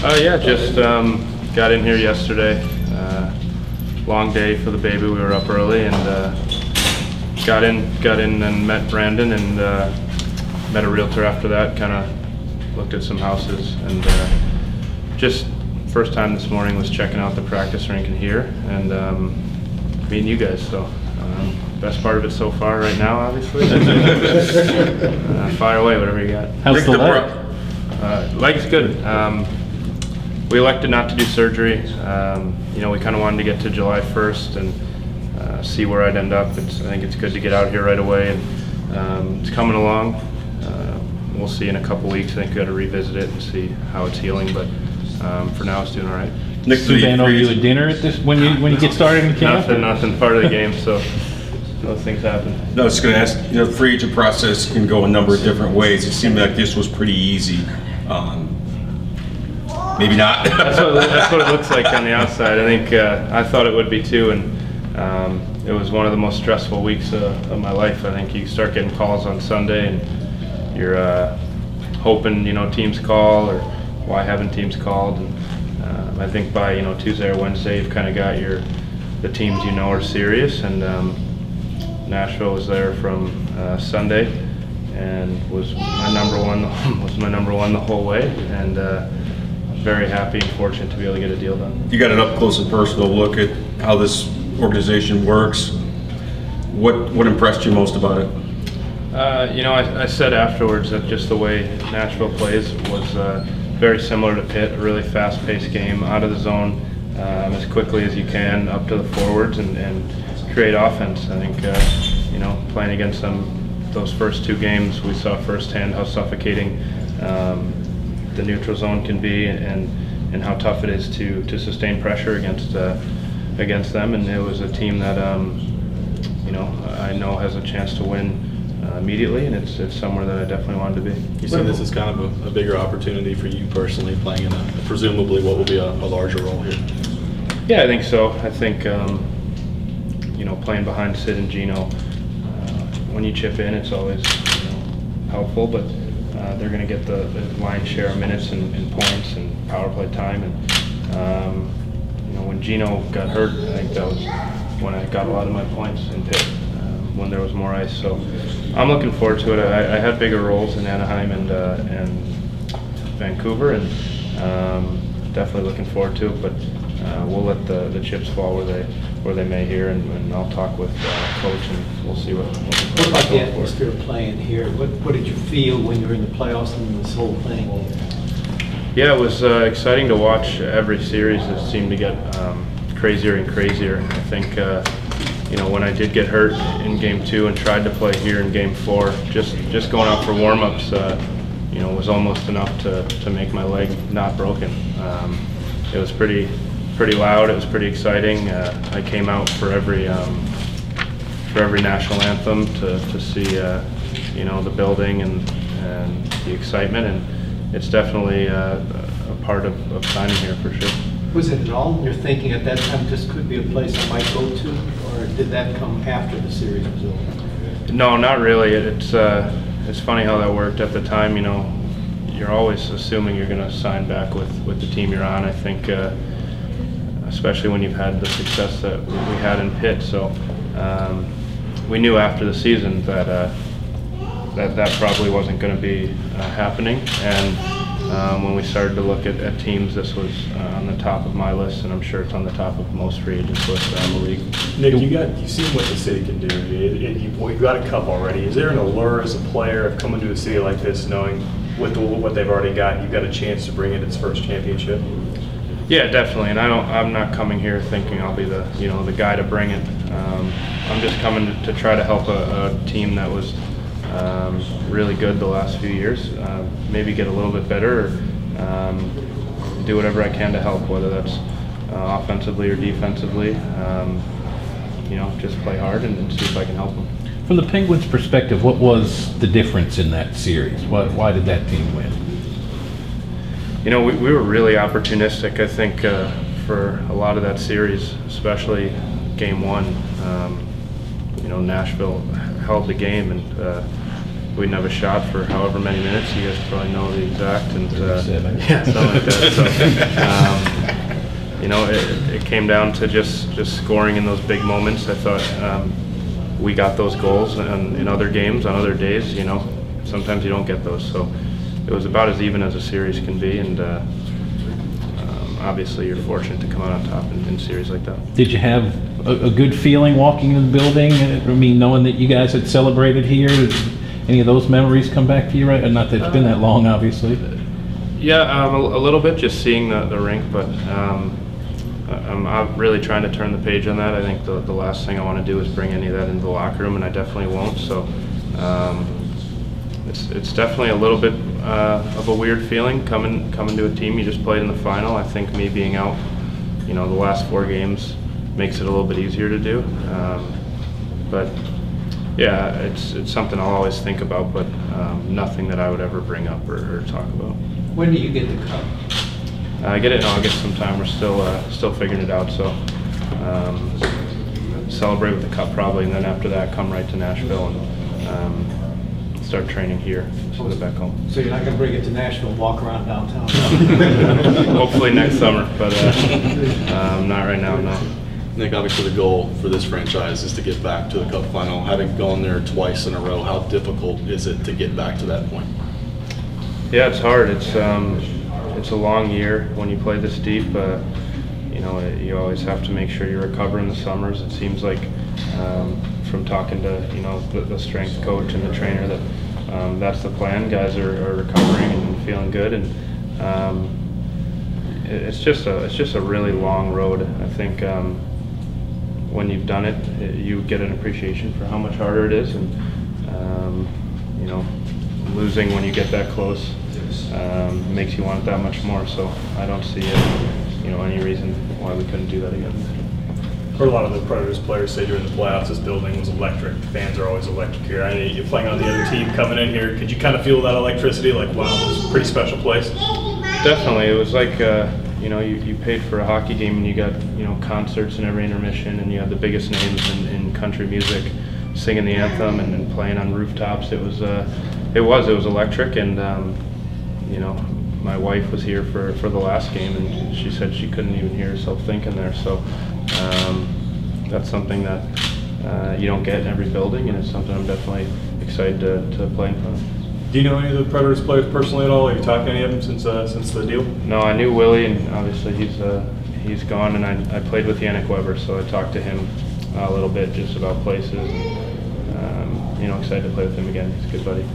Yeah, just got in here yesterday. Long day for the baby. We were up early and got in and met Brandon and met a realtor after that. Kind of looked at some houses and just first time this morning was checking out the practice rink in here and meeting you guys. So best part of it so far right now, obviously. Fire away, whatever you got. How's the leg? Leg's good. We elected not to do surgery. You know, we kind of wanted to get to July 1st and see where I'd end up. I think it's good to get out here right away, and it's coming along. We'll see in a couple weeks. I think we got to revisit it and see how it's healing, but for now it's doing all right. Nick, Dan owe you a dinner at this when you get started in camp? Nothing. Part of the game, so those things happen. No, I was going to ask. You know, the free agent process can go a number of different ways. It seemed like this was pretty easy. Maybe not. that's what it looks like on the outside. I think I thought it would be too, and it was one of the most stressful weeks of my life. I think you start getting calls on Sunday, and you're hoping teams call, or why haven't teams called? And I think by Tuesday or Wednesday, you've kind of got the teams are serious. And Nashville was there from Sunday, and was my number one the whole way, and. Very happy and fortunate to be able to get a deal done. You got an up close and personal look at how this organization works. What impressed you most about it? I said afterwards that just the way Nashville plays was very similar to Pitt. A really fast-paced game, out of the zone as quickly as you can, up to the forwards, and create offense. I think playing against them those first two games, we saw firsthand how suffocating the neutral zone can be, and how tough it is to sustain pressure against them. And it was a team that I know has a chance to win immediately, and it's somewhere that I definitely wanted to be. You see this as kind of a bigger opportunity for you personally, playing in presumably what will be a larger role here? Yeah, I think so. I think playing behind Sid and Gino, when you chip in, it's always helpful, but they're going to get the lion's share of minutes and points and power play time. And when Gino got hurt, I think that was when I got a lot of my points in Pitt, when there was more ice. So I'm looking forward to it. I had bigger roles in Anaheim and Vancouver, and definitely looking forward to it. But we'll let the chips fall where they may here, and I'll talk with coach, and we'll see what about the atmosphere of playing here? What did you feel when you were in the playoffs and this whole thing? Yeah, it was exciting to watch every series. It seemed to get crazier and crazier. I think when I did get hurt in Game 2 and tried to play here in Game 4, just going out for warm-ups, was almost enough to make my leg not broken. It was pretty loud. It was pretty exciting. I came out for every national anthem to see the building and the excitement, and it's definitely a part of signing here for sure. Was it at all you're thinking at that time this could be a place I might go to, or did that come after the series was over? No, not really. It's funny how that worked at the time. You're always assuming you're going to sign back with the team you're on. I think. Especially when you've had the success that we had in Pitt. So we knew after the season that that probably wasn't going to be happening. And when we started to look at teams, this was on the top of my list, and I'm sure it's on the top of most free agents lists around the league. Nick, you've seen what the city can do. You got a cup already. Is there an allure as a player of coming to a city like this, knowing with what they've already got, you've got a chance to bring it its first championship? Yeah, definitely, and I'm not coming here thinking I'll be the the guy to bring it. I'm just coming to try to help a team that was really good the last few years. Maybe get a little bit better, or do whatever I can to help, whether that's offensively or defensively. Just play hard and see if I can help them. From the Penguins' perspective, what was the difference in that series? Why did that team win? We were really opportunistic, I think, for a lot of that series, especially Game 1. Nashville held the game, and we'd have a shot for however many minutes. You guys probably know the exact, and Yeah. something like that. So, you know, it came down to just scoring in those big moments. I thought we got those goals, and in other games, on other days, you know, sometimes you don't get those. So it was about as even as a series can be, and obviously you're fortunate to come out on top in series like that. Did you have a good feeling walking in the building? I mean, knowing that you guys had celebrated here, did any of those memories come back to you? Right? Not that it's been that long, obviously. Yeah, a little bit, just seeing the rink, but I'm really trying to turn the page on that. I think the last thing I want to do is bring any of that into the locker room, and I definitely won't. So it's definitely a little bit of a weird feeling coming to a team you just played in the final. I think me being out, you know, the last 4 games makes it a little bit easier to do. But yeah, it's something I'll always think about, but nothing that I would ever bring up or talk about. When do you get the cup? I get it in August sometime. We're still figuring it out. So celebrate with the cup probably, and then after that, come right to Nashville and start training here. So get back home. So you're not going to bring it to Nashville and walk around downtown? Hopefully next summer, but not right now. No. Nick, obviously the goal for this franchise is to get back to the Cup final. Having gone there twice in a row, how difficult is it to get back to that point? Yeah, it's hard. It's a long year when you play this deep. You know, you always have to make sure you recover in the summers. It seems like from talking to, you know, the strength coach and the trainer that that's the plan. Guys are recovering and feeling good, and it's just a really long road. I think when you've done it, you get an appreciation for how much harder it is, and you know, losing when you get that close makes you want it that much more. So I don't see you know, any reason why we couldn't do that again. Heard a lot of the Predators players say during the playoffs this building was electric. The fans are always electric here. I mean, you're playing on the other team coming in here. Could you kind of feel that electricity? Like, wow, this is a pretty special place. Definitely, it was like you know, you paid for a hockey game and you got, you know, concerts in every intermission, and you had the biggest names in country music singing the anthem and playing on rooftops. It was electric, and you know, my wife was here for the last game, and she said she couldn't even hear herself thinking there. So that's something that you don't get in every building, and it's something I'm definitely excited to play in front of. Do you know any of the Predators players personally at all? Have you talked to any of them since the deal? No, I knew Willie, and obviously he's gone, and I played with Yannick Weber, so I talked to him a little bit just about places, and you know, excited to play with him again. He's a good buddy.